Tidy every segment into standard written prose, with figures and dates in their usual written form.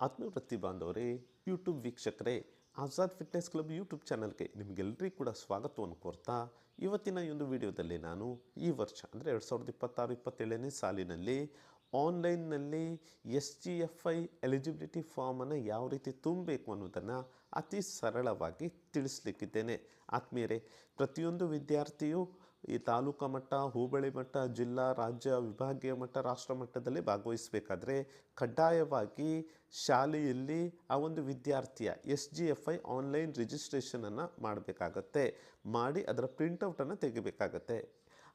ಆತ್ಮವೃತ್ತಿ ಬಾಂಧವರೇ, ಯೂಟ್ಯೂಬ್ ವೀಕ್ಷಕರೇ, Azad fitness club YouTube ಚಾನಲ್ಗೆ ನಿಮಗೆಲ್ಲರಿಗೂ ಕೂಡ ಸ್ವಾಗತವನ್ನು ಕೋರ್ತಾ ಇವತ್ತಿನ ಈ ಒಂದು ವಿಡಿಯೋದಲ್ಲಿ ನಾನು ಈ ವರ್ಷ ಅಂದರೆ 2026-27ನೇ ಸಾಲಿನಲ್ಲಿ ಆನ್ಲೈನ್ನಲ್ಲಿ SGFI ಎಲಿಜಿಬಿಲಿಟಿ ಫಾರ್ಮನ್ನು ಯಾವ ರೀತಿ ತುಂಬಬೇಕು ಅನ್ನೋದನ್ನು ಅತಿ ಸರಳವಾಗಿ ತಿಳಿಸ್ಲಿಕ್ಕಿದ್ದೇನೆ. ಆತ್ಮೀಯರೇ, ಪ್ರತಿಯೊಂದು ವಿದ್ಯಾರ್ಥಿಯು ಈ ತಾಲೂಕು ಮಟ್ಟ, ಹೋಬಳಿ ಮಟ್ಟ, ಜಿಲ್ಲಾ, ರಾಜ್ಯ, ವಿಭಾಗೀಯ ಮಟ್ಟ, ರಾಷ್ಟ್ರ ಮಟ್ಟದಲ್ಲಿ ಭಾಗವಹಿಸಬೇಕಾದ್ರೆ ಕಡ್ಡಾಯವಾಗಿ ಶಾಲೆಯಲ್ಲಿ ಆ ಒಂದು ವಿದ್ಯಾರ್ಥಿಯ SGFI ಆನ್ಲೈನ್ ರಿಜಿಸ್ಟ್ರೇಷನನ್ನು ಮಾಡಬೇಕಾಗತ್ತೆ. ಮಾಡಿ ಅದರ ಪ್ರಿಂಟೌಟನ್ನು ತೆಗಿಬೇಕಾಗತ್ತೆ.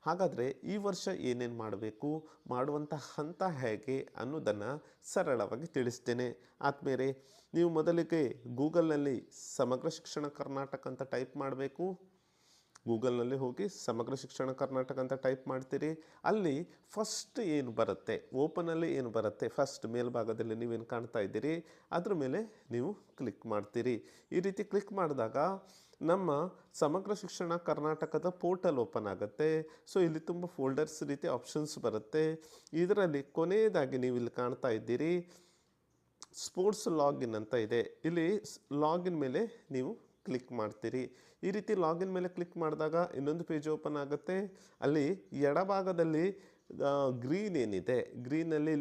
ಹಾಗಾದರೆ ಈ ವರ್ಷ ಏನೇನು ಮಾಡಬೇಕು, ಮಾಡುವಂಥ ಹಂತ ಹೇಗೆ ಅನ್ನೋದನ್ನು ಸರಳವಾಗಿ ತಿಳಿಸ್ತೇನೆ. ಆದ್ಮೇಲೆ ನೀವು ಮೊದಲಿಗೆ ಗೂಗಲ್ನಲ್ಲಿ ಸಮಗ್ರ ಶಿಕ್ಷಣ ಕರ್ನಾಟಕ ಅಂತ ಟೈಪ್ ಮಾಡಬೇಕು. ಗೂಗಲ್ನಲ್ಲಿ ಹೋಗಿ ಸಮಗ್ರ ಶಿಕ್ಷಣ ಕರ್ನಾಟಕ ಅಂತ ಟೈಪ್ ಮಾಡ್ತೀರಿ. ಅಲ್ಲಿ ಫಸ್ಟ್ ಏನು ಬರುತ್ತೆ, ಓಪನಲ್ಲಿ ಏನು ಬರುತ್ತೆ, ಫಸ್ಟ್ ಮೇಲ್ಭಾಗದಲ್ಲಿ ನೀವೇನು ಕಾಣ್ತಾ ಇದ್ದೀರಿ ಅದ್ರ ಮೇಲೆ ನೀವು ಕ್ಲಿಕ್ ಮಾಡ್ತೀರಿ. ಈ ರೀತಿ ಕ್ಲಿಕ್ ಮಾಡಿದಾಗ ನಮ್ಮ ಸಮಗ್ರ ಶಿಕ್ಷಣ ಕರ್ನಾಟಕದ ಪೋರ್ಟಲ್ ಓಪನ್ ಆಗುತ್ತೆ. ಸೊ ಇಲ್ಲಿ ತುಂಬ ಫೋಲ್ಡರ್ಸ್ ರೀತಿ ಆಪ್ಷನ್ಸ್ ಬರುತ್ತೆ. ಇದರಲ್ಲಿ ಕೊನೆಯದಾಗಿ ನೀವು ಇಲ್ಲಿ ಕಾಣ್ತಾ ಇದ್ದೀರಿ ಸ್ಪೋರ್ಟ್ಸ್ ಲಾಗಿನ್ ಅಂತ ಇದೆ. ಇಲ್ಲಿ ಲಾಗಿನ್ ಮೇಲೆ ನೀವು ಕ್ಲಿಕ್ ಮಾಡ್ತೀರಿ. ಈ ರೀತಿ ಲಾಗಿನ್ ಮೇಲೆ ಕ್ಲಿಕ್ ಮಾಡಿದಾಗ ಇನ್ನೊಂದು ಪೇಜ್ ಓಪನ್ ಆಗುತ್ತೆ. ಅಲ್ಲಿ ಎಡಭಾಗದಲ್ಲಿ ಗ್ರೀನ್ ಏನಿದೆ, ಗ್ರೀನಲ್ಲಿ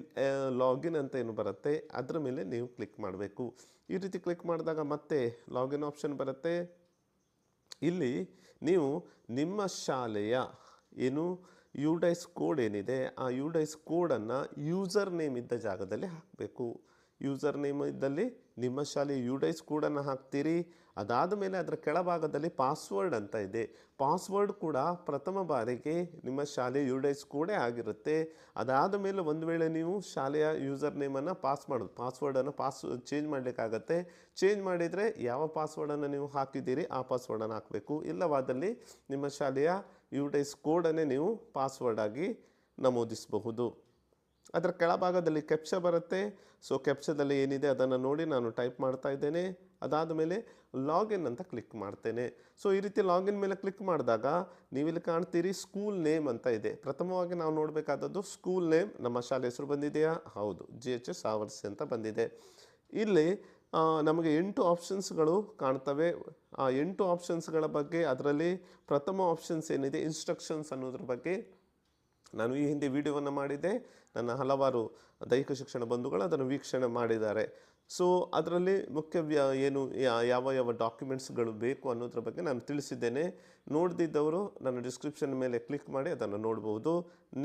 ಲಾಗಿನ್ ಅಂತ ಏನು ಬರುತ್ತೆ ಅದರ ಮೇಲೆ ನೀವು ಕ್ಲಿಕ್ ಮಾಡಬೇಕು. ಈ ರೀತಿ ಕ್ಲಿಕ್ ಮಾಡಿದಾಗ ಮತ್ತೆ ಲಾಗಿನ್ ಆಪ್ಷನ್ ಬರುತ್ತೆ. ಇಲ್ಲಿ ನೀವು ನಿಮ್ಮ ಶಾಲೆಯ ಏನು UDICE ಕೋಡ್ ಏನಿದೆ ಆ UDICE ಕೋಡನ್ನು ಯೂಸರ್ ನೇಮ್ ಇದ್ದ ಜಾಗದಲ್ಲಿ ಹಾಕಬೇಕು. ಯೂಸರ್ ನೇಮ್ ಇದ್ದಲ್ಲಿ ನಿಮ್ಮ ಶಾಲೆಯ UDICE ಕೋಡನ್ನು ಹಾಕ್ತೀರಿ. ಅದಾದ ಮೇಲೆ ಅದರ ಕೆಳಭಾಗದಲ್ಲಿ ಪಾಸ್ವರ್ಡ್ ಅಂತ ಇದೆ. ಪಾಸ್ವರ್ಡ್ ಕೂಡ ಪ್ರಥಮ ಬಾರಿಗೆ ನಿಮ್ಮ ಶಾಲೆಯ UDICE ಕೋಡೇ ಆಗಿರುತ್ತೆ. ಅದಾದ ಮೇಲೆ ಒಂದು ವೇಳೆ ನೀವು ಶಾಲೆಯ ಯೂಸರ್ ನೇಮನ್ನು ಪಾಸ್ವರ್ಡನ್ನು ಚೇಂಜ್ ಮಾಡಲಿಕ್ಕಾಗತ್ತೆ. ಚೇಂಜ್ ಮಾಡಿದರೆ ಯಾವ ಪಾಸ್ವರ್ಡನ್ನು ನೀವು ಹಾಕಿದ್ದೀರಿ ಆ ಪಾಸ್ವರ್ಡನ್ನು ಹಾಕಬೇಕು. ಇಲ್ಲವಾದಲ್ಲಿ ನಿಮ್ಮ ಶಾಲೆಯ UDICE ಕೋಡನ್ನೇ ನೀವು ಪಾಸ್ವರ್ಡ್ ಆಗಿ ನಮೂದಿಸಬಹುದು. ಅದರ ಕೆಳಭಾಗದಲ್ಲಿ ಕ್ಯಾಪ್ಚಾ ಬರುತ್ತೆ. ಸೊ ಕ್ಯಾಪ್ಚಾದಲ್ಲಿ ಏನಿದೆ ಅದನ್ನು ನೋಡಿ ನಾನು ಟೈಪ್ ಮಾಡ್ತಾ ಇದ್ದೇನೆ. ಅದಾದ ಮೇಲೆ ಲಾಗಿನ್ ಅಂತ ಕ್ಲಿಕ್ ಮಾಡ್ತೇನೆ. ಸೊ ಈ ರೀತಿ ಲಾಗಿನ್ ಮೇಲೆ ಕ್ಲಿಕ್ ಮಾಡಿದಾಗ ನೀವಿಲ್ಲಿ ಕಾಣ್ತೀರಿ ಸ್ಕೂಲ್ ನೇಮ್ ಅಂತ ಇದೆ. ಪ್ರಥಮವಾಗಿ ನಾವು ನೋಡಬೇಕಾದದ್ದು ಸ್ಕೂಲ್ ನೇಮ್. ನಮ್ಮ ಶಾಲೆ ಹೆಸರು ಬಂದಿದೆಯಾ? ಹೌದು, GHS ಆವರ್ಸಿ ಅಂತ ಬಂದಿದೆ. ಇಲ್ಲಿ ನಮಗೆ 8 ಆಪ್ಷನ್ಸ್ಗಳು ಕಾಣ್ತವೆ. ಆ 8 ಆಪ್ಷನ್ಸ್ಗಳ ಬಗ್ಗೆ ಅದರಲ್ಲಿ ಪ್ರಥಮ ಆಪ್ಷನ್ಸ್ ಏನಿದೆ ಇನ್ಸ್ಟ್ರಕ್ಷನ್ಸ್ ಅನ್ನೋದ್ರ ಬಗ್ಗೆ ನಾನು ಈ ಹಿಂದೆ ವಿಡಿಯೋವನ್ನು ಮಾಡಿದ್ದೆ. ನನ್ನ ಹಲವಾರು ದೈಹಿಕ ಶಿಕ್ಷಣ ಬಂಧುಗಳು ಅದನ್ನು ವೀಕ್ಷಣೆ ಮಾಡಿದ್ದಾರೆ. ಸೊ ಅದರಲ್ಲಿ ಮುಖ್ಯ ಏನು ಯಾವ ಡಾಕ್ಯುಮೆಂಟ್ಸ್ಗಳು ಬೇಕು ಅನ್ನೋದ್ರ ಬಗ್ಗೆ ನಾನು ತಿಳಿಸಿದ್ದೇನೆ. ನೋಡ್ದಿದ್ದವರು ನನ್ನ ಡಿಸ್ಕ್ರಿಪ್ಷನ್ ಮೇಲೆ ಕ್ಲಿಕ್ ಮಾಡಿ ಅದನ್ನು ನೋಡ್ಬೋದು.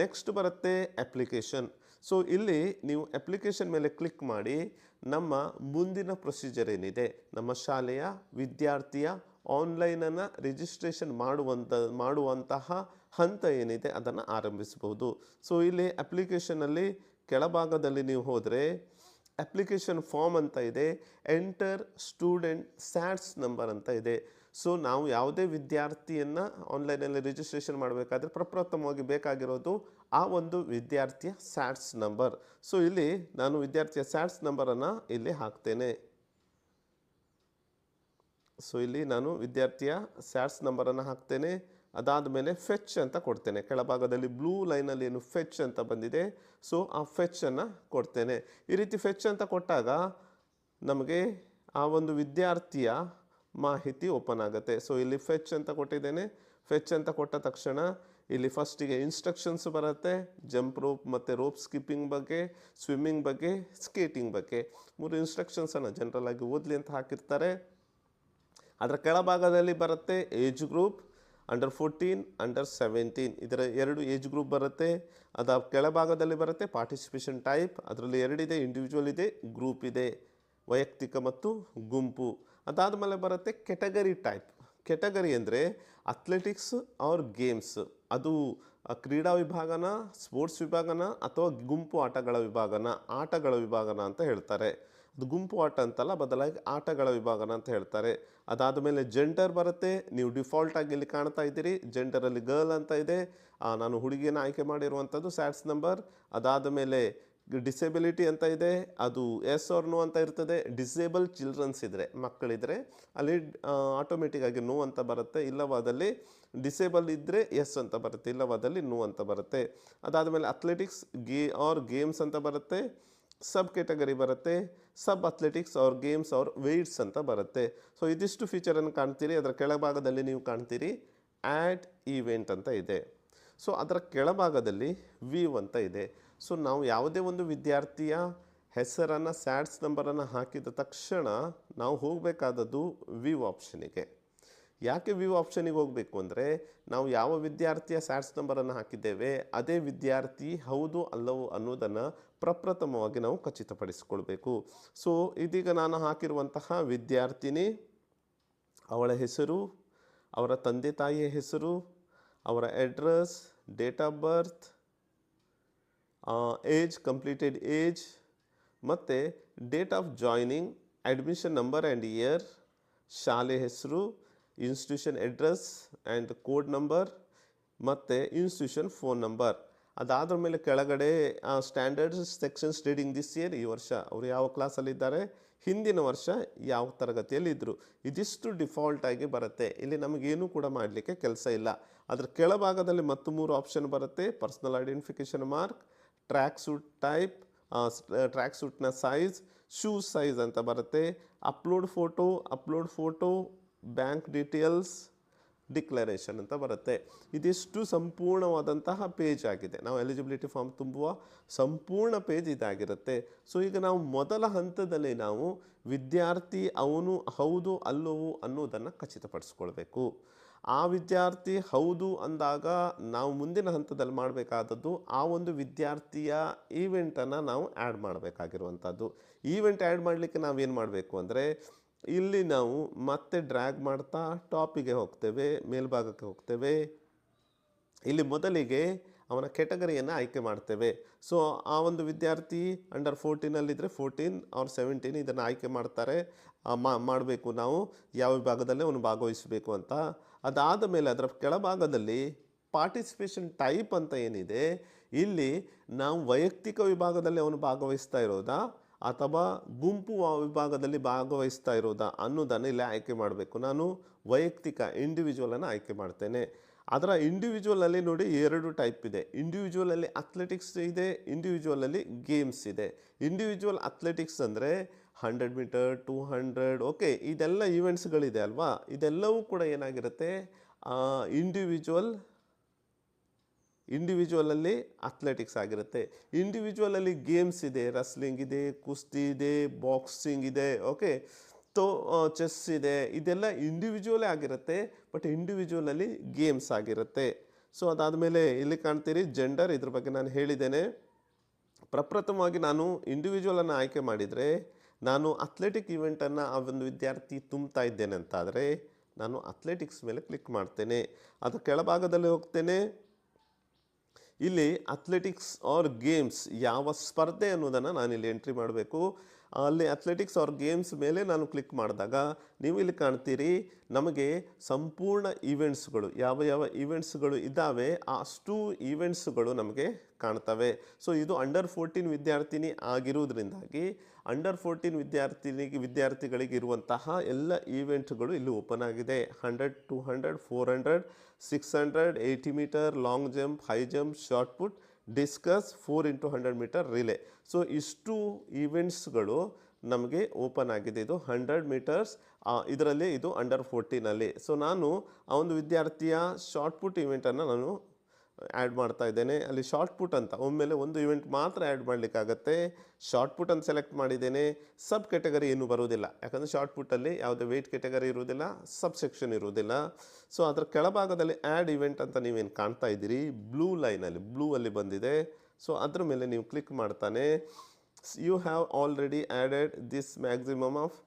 ನೆಕ್ಸ್ಟ್ ಬರುತ್ತೆ ಅಪ್ಲಿಕೇಶನ್. ಸೊ ಇಲ್ಲಿ ನೀವು ಅಪ್ಲಿಕೇಶನ್ ಮೇಲೆ ಕ್ಲಿಕ್ ಮಾಡಿ ನಮ್ಮ ಮುಂದಿನ ಪ್ರೊಸೀಜರ್ ಏನಿದೆ, ನಮ್ಮ ಶಾಲೆಯ ವಿದ್ಯಾರ್ಥಿಯ ಆನ್ಲೈನನ್ನು ರಿಜಿಸ್ಟ್ರೇಷನ್ ಮಾಡುವಂತಹ ಹಂತ ಏನಿದೆ ಅದನ್ನು ಆರಂಭಿಸಬಹುದು. ಸೊ ಇಲ್ಲಿ ಅಪ್ಲಿಕೇಶನಲ್ಲಿ ಕೆಳಭಾಗದಲ್ಲಿ ನೀವು ಹೋದರೆ ಅಪ್ಲಿಕೇಶನ್ ಫಾರ್ಮ್ ಅಂತ ಇದೆ, ಎಂಟರ್ ಸ್ಟೂಡೆಂಟ್ ಸ್ಯಾಟ್ಸ್ ನಂಬರ್ ಅಂತ ಇದೆ. ಸೊ ನಾವು ಯಾವುದೇ ವಿದ್ಯಾರ್ಥಿಯನ್ನು ಆನ್ಲೈನಲ್ಲಿ ರಿಜಿಸ್ಟ್ರೇಷನ್ ಮಾಡಬೇಕಾದ್ರೆ ಪ್ರಪ್ರಥಮವಾಗಿ ಬೇಕಾಗಿರೋದು ಆ ಒಂದು ವಿದ್ಯಾರ್ಥಿಯ ಸ್ಯಾಟ್ಸ್ ನಂಬರ್. ಸೊ ಇಲ್ಲಿ ನಾನು ವಿದ್ಯಾರ್ಥಿಯ ಸ್ಯಾಟ್ಸ್ ನಂಬರನ್ನು ಇಲ್ಲಿ ಹಾಕ್ತೇನೆ. ಸೊ ಇಲ್ಲಿ ನಾನು ವಿದ್ಯಾರ್ಥಿಯ ಸ್ಯಾಟ್ಸ್ ನಂಬರನ್ನು ಹಾಕ್ತೇನೆ. ಅದಾದ ಮೇಲೆ ಫೆಚ್ ಅಂತ ಕೊಡ್ತೇನೆ. ಕೆಳಭಾಗದಲ್ಲಿ ಬ್ಲೂ ಲೈನಲ್ಲಿ ಏನು ಫೆಚ್ ಅಂತ ಬಂದಿದೆ, ಸೊ ಆ ಫೆಚ್ಚನ್ನು ಕೊಡ್ತೇನೆ. ಈ ರೀತಿ ಫೆಚ್ ಅಂತ ಕೊಟ್ಟಾಗ ನಮಗೆ ಆ ಒಂದು ವಿದ್ಯಾರ್ಥಿಯ ಮಾಹಿತಿ ಓಪನ್ ಆಗುತ್ತೆ. ಸೊ ಇಲ್ಲಿ ಫೆಚ್ ಅಂತ ಕೊಟ್ಟಿದ್ದೇನೆ. ಫೆಚ್ ಅಂತ ಕೊಟ್ಟ ತಕ್ಷಣ ಇಲ್ಲಿ ಫಸ್ಟಿಗೆ ಇನ್ಸ್ಟ್ರಕ್ಷನ್ಸ್ ಬರುತ್ತೆ. ಜಂಪ್ ರೋಪ್ ಮತ್ತು ರೋಪ್ ಸ್ಕಿಪ್ಪಿಂಗ್ ಬಗ್ಗೆ, ಸ್ವಿಮ್ಮಿಂಗ್ ಬಗ್ಗೆ, ಸ್ಕೇಟಿಂಗ್ ಬಗ್ಗೆ 3 ಇನ್ಸ್ಟ್ರಕ್ಷನ್ಸನ್ನು ಜನರಲ್ ಆಗಿ ಓದಲಿ ಅಂತ ಹಾಕಿರ್ತಾರೆ. ಅದರ ಕೆಳಭಾಗದಲ್ಲಿ ಬರುತ್ತೆ ಏಜ್ ಗ್ರೂಪ್ ಅಂಡರ್ 14, ಅಂಡರ್ 17 ಇದರ 2 ಏಜ್ ಗ್ರೂಪ್ ಬರುತ್ತೆ. ಅದರ ಕೆಳಭಾಗದಲ್ಲಿ ಬರುತ್ತೆ ಪಾರ್ಟಿಸಿಪೇಷನ್ ಟೈಪ್. ಅದರಲ್ಲಿ 2 ಇದೆ, ಇಂಡಿವಿಜುವಲ್ ಇದೆ, ಗ್ರೂಪ್ ಇದೆ, ವೈಯಕ್ತಿಕ ಮತ್ತು ಗುಂಪು. ಅದಾದ ಮೇಲೆ ಬರುತ್ತೆ ಕೆಟಗರಿ ಟೈಪ್. ಕೆಟಗರಿ ಅಂದರೆ ಅಥ್ಲೆಟಿಕ್ಸ್ ಆರ್ ಗೇಮ್ಸ್, ಅದು ಕ್ರೀಡಾ ವಿಭಾಗನ, ಸ್ಪೋರ್ಟ್ಸ್ ವಿಭಾಗನ ಅಥವಾ ಗುಂಪು ಆಟಗಳ ವಿಭಾಗನ ಅಂತ ಹೇಳ್ತಾರೆ. ಅದು ಗುಂಪು ಆಟ ಅಂತಲ್ಲ, ಬದಲಾಗಿ ಆಟಗಳ ವಿಭಾಗನ ಅಂತ ಹೇಳ್ತಾರೆ. ಅದಾದ ಮೇಲೆ ಜೆಂಡರ್ ಬರುತ್ತೆ. ನೀವು ಡಿಫಾಲ್ಟಾಗಿ ಇಲ್ಲಿ ಕಾಣ್ತಾ ಇದ್ದೀರಿ ಜೆಂಡರಲ್ಲಿ ಗರ್ಲ್ ಅಂತ ಇದೆ. ನಾನು ಹುಡುಗಿಯನ್ನು ಆಯ್ಕೆ ಮಾಡಿರುವಂಥದ್ದು ಸ್ಯಾಟ್ಸ್ ನಂಬರ್. ಅದಾದ ಮೇಲೆ ಡಿಸೇಬಿಲಿಟಿ ಅಂತ ಇದೆ, ಅದು ಎಸ್ ಆರ್ ನೋ ಅಂತ ಇರ್ತದೆ. ಡಿಸೇಬಲ್ ಚಿಲ್ಡ್ರನ್ಸ್ ಇದ್ದರೆ, ಮಕ್ಕಳಿದ್ರೆ ಅಲ್ಲಿ ಆಟೋಮೆಟಿಕ್ಕಾಗಿ ನೋ ಅಂತ ಬರುತ್ತೆ. ಇಲ್ಲವಾದಲ್ಲಿ ಡಿಸೇಬಲ್ ಇದ್ದರೆ ಎಸ್ ಅಂತ ಬರುತ್ತೆ, ಇಲ್ಲವಾದಲ್ಲಿ ನೋ ಅಂತ ಬರುತ್ತೆ. ಅದಾದ ಮೇಲೆ ಅಥ್ಲೆಟಿಕ್ಸ್ ಗೇಮ್ಸ್ ಅಂತ ಬರುತ್ತೆ. ಸಬ್ ಕೆಟಗರಿ ಬರುತ್ತೆ. ಸಬ್ ಅಥ್ಲೆಟಿಕ್ಸ್ ಅವ್ರ ಗೇಮ್ಸ್ ಅವ್ರ ವೆಯ್ಟ್ಸ್ ಅಂತ ಬರುತ್ತೆ. ಸೊ ಇದಿಷ್ಟು ಫೀಚರನ್ನು ಕಾಣ್ತೀರಿ. ಅದರ ಕೆಳಭಾಗದಲ್ಲಿ ನೀವು ಕಾಣ್ತೀರಿ ಆ್ಯಡ್ ಈವೆಂಟ್ ಅಂತ ಇದೆ. ಸೊ ಅದರ ಕೆಳಭಾಗದಲ್ಲಿ ವ್ಯೂ ಅಂತ ಇದೆ. ಸೊ ನಾವು ಯಾವುದೇ ಒಂದು ವಿದ್ಯಾರ್ಥಿಯ ಹೆಸರನ್ನು ಸ್ಯಾಟ್ಸ್ ನಂಬರನ್ನು ಹಾಕಿದ ತಕ್ಷಣ ನಾವು ಹೋಗಬೇಕಾದದ್ದು ವ್ಯೂ ಆಪ್ಷನಿಗೆ. ಯಾಕೆ ವ್ಯೂ ಆಪ್ಷನಿಗೆ ಹೋಗಬೇಕು ಅಂದರೆ, ನಾವು ಯಾವ ವಿದ್ಯಾರ್ಥಿಯ ಸ್ಯಾಟ್ಸ್ ನಂಬರನ್ನು ಹಾಕಿದ್ದೇವೆ ಅದೇ ವಿದ್ಯಾರ್ಥಿ ಹೌದು ಅಲ್ಲವೋ ಅನ್ನೋದನ್ನು ಪ್ರಪ್ರಥಮವಾಗಿ ನಾವು ಖಚಿತಪಡಿಸಿಕೊಳ್ಬೇಕು. ಸೊ ಇದೀಗ ನಾನು ಹಾಕಿರುವಂತಹ ವಿದ್ಯಾರ್ಥಿನಿ, ಅವಳ ಹೆಸರು, ಅವರ ತಂದೆ ತಾಯಿಯ ಹೆಸರು, ಅವರ address, date of birth, age, completed age, ಮತ್ತು date of joining, admission number and year, ಶಾಲೆ ಹೆಸರು, institution address and code number, ಮತ್ತು ಇನ್ಸ್ಟಿಟ್ಯೂಷನ್ ಫೋನ್ ನಂಬರ್. ಅದಾದ್ರ ಮೇಲೆ ಕೆಳಗಡೆ standard section studying this year, ಈ ವರ್ಷ ಅವರು ಯಾವ ಕ್ಲಾಸಲ್ಲಿದ್ದಾರೆ, ಹಿಂದಿನ ವರ್ಷ ಯಾವ ತರಗತಿಯಲ್ಲಿದ್ದರು. ಇದಿಷ್ಟು ಡಿಫಾಲ್ಟ್ ಆಗಿ ಬರುತ್ತೆ. ಇಲ್ಲಿ ನಮಗೇನು ಕೂಡ ಮಾಡಲಿಕ್ಕೆ ಕೆಲಸ ಇಲ್ಲ. ಅದರ ಕೆಳಭಾಗದಲ್ಲಿ ಮತ್ತು 3 ಆಪ್ಷನ್ ಬರುತ್ತೆ. Personal identification mark, track suit type, track ಸೂಟ್ನ ಸೈಜ್, ಶೂಸ್ ಸೈಜ್ ಅಂತ ಬರುತ್ತೆ, upload photo, bank details, declaration ಅಂತ ಬರುತ್ತೆ. ಇದಿಷ್ಟು ಸಂಪೂರ್ಣವಾದಂತಹ ಪೇಜ್ ಆಗಿದೆ. ನಾವು ಎಲಿಜಿಬಿಲಿಟಿ ಫಾರ್ಮ್ ತುಂಬುವ ಸಂಪೂರ್ಣ ಪೇಜ್ ಇದಾಗಿರುತ್ತೆ. ಸೊ ಈಗ ನಾವು ಮೊದಲ ಹಂತದಲ್ಲಿ ನಾವು ವಿದ್ಯಾರ್ಥಿ ಅವನು ಹೌದು ಅಲ್ಲವೋ ಅನ್ನೋದನ್ನು ಖಚಿತಪಡಿಸ್ಕೊಳ್ಬೇಕು. ಆ ವಿದ್ಯಾರ್ಥಿ ಹೌದು ಅಂದಾಗ ನಾವು ಮುಂದಿನ ಹಂತದಲ್ಲಿ ಮಾಡಬೇಕಾದದ್ದು ಆ ಒಂದು ವಿದ್ಯಾರ್ಥಿಯ ಈವೆಂಟನ್ನು ನಾವು ಆ್ಯಡ್ ಮಾಡಬೇಕಾಗಿರುವಂಥದ್ದು. ಈವೆಂಟ್ ಆ್ಯಡ್ ಮಾಡಲಿಕ್ಕೆ ನಾವೇನು ಮಾಡಬೇಕು ಅಂದರೆ, ಇಲ್ಲಿ ನಾವು ಮತ್ತೆ ಡ್ರ್ಯಾಗ್ ಮಾಡ್ತಾ ಟಾಪಿಗೆ ಹೋಗ್ತೇವೆ, ಮೇಲ್ಭಾಗಕ್ಕೆ ಹೋಗ್ತೇವೆ. ಇಲ್ಲಿ ಮೊದಲಿಗೆ ಅವನ ಕೆಟಗರಿಯನ್ನು ಆಯ್ಕೆ ಮಾಡ್ತೇವೆ. ಸೊ ಆ ಒಂದು ವಿದ್ಯಾರ್ಥಿ ಅಂಡರ್ 14 14 ಆರ್ 17 ಇದನ್ನು ಆಯ್ಕೆ ಮಾಡ್ತಾರೆ, ಮಾಡಬೇಕು ನಾವು ಯಾವ ವಿಭಾಗದಲ್ಲಿ ಅವನು ಭಾಗವಹಿಸಬೇಕು ಅಂತ. ಅದಾದ ಮೇಲೆ ಅದರ ಕೆಳಭಾಗದಲ್ಲಿ ಪಾರ್ಟಿಸಿಪೇಷನ್ ಟೈಪ್ ಅಂತ ಏನಿದೆ, ಇಲ್ಲಿ ನಾವು ವೈಯಕ್ತಿಕ ವಿಭಾಗದಲ್ಲಿ ಅವನು ಭಾಗವಹಿಸ್ತಾ ಇರೋದಾ ಅಥವಾ ಗುಂಪು ವಿಭಾಗದಲ್ಲಿ ಭಾಗವಹಿಸ್ತಾ ಇರೋದಾ ಅನ್ನೋದನ್ನು ಇಲ್ಲಿ ಆಯ್ಕೆ ಮಾಡಬೇಕು. ನಾನು ವೈಯಕ್ತಿಕ ಇಂಡಿವಿಜುವಲನ್ನು ಆಯ್ಕೆ ಮಾಡ್ತೇನೆ. ಅದರ ಇಂಡಿವಿಜುವಲಲ್ಲಿ ನೋಡಿ 2 ಟೈಪ್ ಇದೆ. ಇಂಡಿವಿಜುವಲಲ್ಲಿ ಅಥ್ಲೆಟಿಕ್ಸ್ ಇದೆ, ಇಂಡಿವಿಜುವಲಲ್ಲಿ ಗೇಮ್ಸ್ ಇದೆ. ಇಂಡಿವಿಜುವಲ್ ಅಥ್ಲೆಟಿಕ್ಸ್ ಅಂದರೆ 100 ಮೀಟರ್, 200, ಓಕೆ, ಇದೆಲ್ಲ ಈವೆಂಟ್ಸ್ಗಳಿದೆ ಅಲ್ವಾ, ಇದೆಲ್ಲವೂ ಕೂಡ ಏನಾಗಿರುತ್ತೆ, ಇಂಡಿವಿಜುವಲಲ್ಲಿ ಅಥ್ಲೆಟಿಕ್ಸ್ ಆಗಿರುತ್ತೆ. ಇಂಡಿವಿಜುವಲಲ್ಲಿ ಗೇಮ್ಸ್ ಇದೆ, ರಸ್ಲಿಂಗ್ ಇದೆ, ಕುಸ್ತಿ ಇದೆ, ಬಾಕ್ಸಿಂಗ್ ಇದೆ, ಓಕೆ, ಚೆಸ್ ಇದೆ, ಇದೆಲ್ಲ ಇಂಡಿವಿಜುವಲೇ ಆಗಿರುತ್ತೆ. ಬಟ್ ಇಂಡಿವಿಜುವಲಲ್ಲಿ ಗೇಮ್ಸ್ ಆಗಿರುತ್ತೆ. ಸೊ ಅದಾದಮೇಲೆ ಇಲ್ಲಿ ಕಾಣ್ತೀರಿ ಜೆಂಡರ್, ಇದ್ರ ಬಗ್ಗೆ ನಾನು ಹೇಳಿದ್ದೇನೆ. ಪ್ರಪ್ರಥಮವಾಗಿ ನಾನು ಇಂಡಿವಿಜುವಲನ್ನು ಆಯ್ಕೆ ಮಾಡಿದರೆ, ನಾನು ಅಥ್ಲೆಟಿಕ್ ಈವೆಂಟನ್ನು ಆ ಒಂದು ವಿದ್ಯಾರ್ಥಿ ತುಂಬ್ತಾ ಇದ್ದೇನೆ ಅಂತಾದರೆ ನಾನು ಅಥ್ಲೆಟಿಕ್ಸ್ ಮೇಲೆ ಕ್ಲಿಕ್ ಮಾಡ್ತೇನೆ. ಅದರ ಕೆಳಭಾಗದಲ್ಲಿ ಹೋಗ್ತೇನೆ. ಇಲ್ಲಿ ಅಥ್ಲೆಟಿಕ್ಸ್ ಆರ್ ಗೇಮ್ಸ್ ಯಾವ ಸ್ಪರ್ಧೆ ಅನ್ನೋದನ್ನು ನಾನಿಲ್ಲಿ ಎಂಟ್ರಿ ಮಾಡಬೇಕು. ಅಲ್ಲಿ ಅಥ್ಲೆಟಿಕ್ಸ್ ಆರ್ ಗೇಮ್ಸ್ ಮೇಲೆ ನಾನು ಕ್ಲಿಕ್ ಮಾಡಿದಾಗ ನೀವು ಇಲ್ಲಿ ಕಾಣ್ತೀರಿ ನಮಗೆ ಸಂಪೂರ್ಣ ಈವೆಂಟ್ಸ್ಗಳು, ಯಾವ ಯಾವ ಈವೆಂಟ್ಸ್ಗಳು ಇದ್ದಾವೆ ಅಷ್ಟು ಈವೆಂಟ್ಸ್ಗಳು ನಮಗೆ ಕಾಣ್ತವೆ. ಸೊ ಇದು ಅಂಡರ್ 14 ವಿದ್ಯಾರ್ಥಿನಿ ಆಗಿರುವುದರಿಂದಾಗಿ ಅಂಡರ್ 14 ವಿದ್ಯಾರ್ಥಿಗಳಿಗೆ ಇರುವಂತಹ ಎಲ್ಲ ಈವೆಂಟ್ಗಳು ಇಲ್ಲಿ ಓಪನ್ ಆಗಿದೆ. 100, 200, 400, 600, 80 metre, long jump, high jump, shot put, discus, 4x100 metre relay. So ಇಷ್ಟು ಈವೆಂಟ್ಸ್ಗಳು ನಮಗೆ ಓಪನ್ ಆಗಿದೆ. ಇದು 100 ಮೀಟರ್ಸ್, ಇದರಲ್ಲಿ ಇದು ಅಂಡರ್ 14ಅಲ್ಲಿ. ಸೊ ನಾನು ಆ ಒಂದು ವಿದ್ಯಾರ್ಥಿಯ ಶಾರ್ಟ್ ಪುಟ್ ಈವೆಂಟನ್ನು ನಾನು ಆ್ಯಡ್ ಮಾಡ್ತಾ ಇದ್ದೇನೆ. ಅಲ್ಲಿ ಶಾರ್ಟ್ ಪುಟ್ ಅಂತ ಒಮ್ಮೆಲೆ ಒಂದು ಈವೆಂಟ್ ಮಾತ್ರ ಆ್ಯಡ್ ಮಾಡಲಿಕ್ಕಾಗತ್ತೆ. ಶಾರ್ಟ್ ಪುಟ್ ಅಂತ ಸೆಲೆಕ್ಟ್ ಮಾಡಿದ್ದೇನೆ. ಸಬ್ ಕೆಟಗರಿ ಏನೂ ಬರುವುದಿಲ್ಲ, ಯಾಕಂದರೆ ಶಾರ್ಟ್ ಪುಟ್ಟಲ್ಲಿ ಯಾವುದೇ ವೆಯ್ಟ್ ಕೆಟಗರಿ ಇರುವುದಿಲ್ಲ, ಸಬ್ ಸೆಕ್ಷನ್ ಇರುವುದಿಲ್ಲ. ಸೊ ಅದರ ಕೆಳಭಾಗದಲ್ಲಿ ಆ್ಯಡ್ ಈವೆಂಟ್ ಅಂತ ನೀವೇನು ಕಾಣ್ತಾ ಇದ್ದೀರಿ, ಬ್ಲೂ ಲೈನಲ್ಲಿ ಬ್ಲೂ ಅಲ್ಲಿ ಬಂದಿದೆ. ಸೊ ಅದ್ರ ಮೇಲೆ ನೀವು ಕ್ಲಿಕ್ ಮಾಡ್ತಾನೆ you have already added this maximum of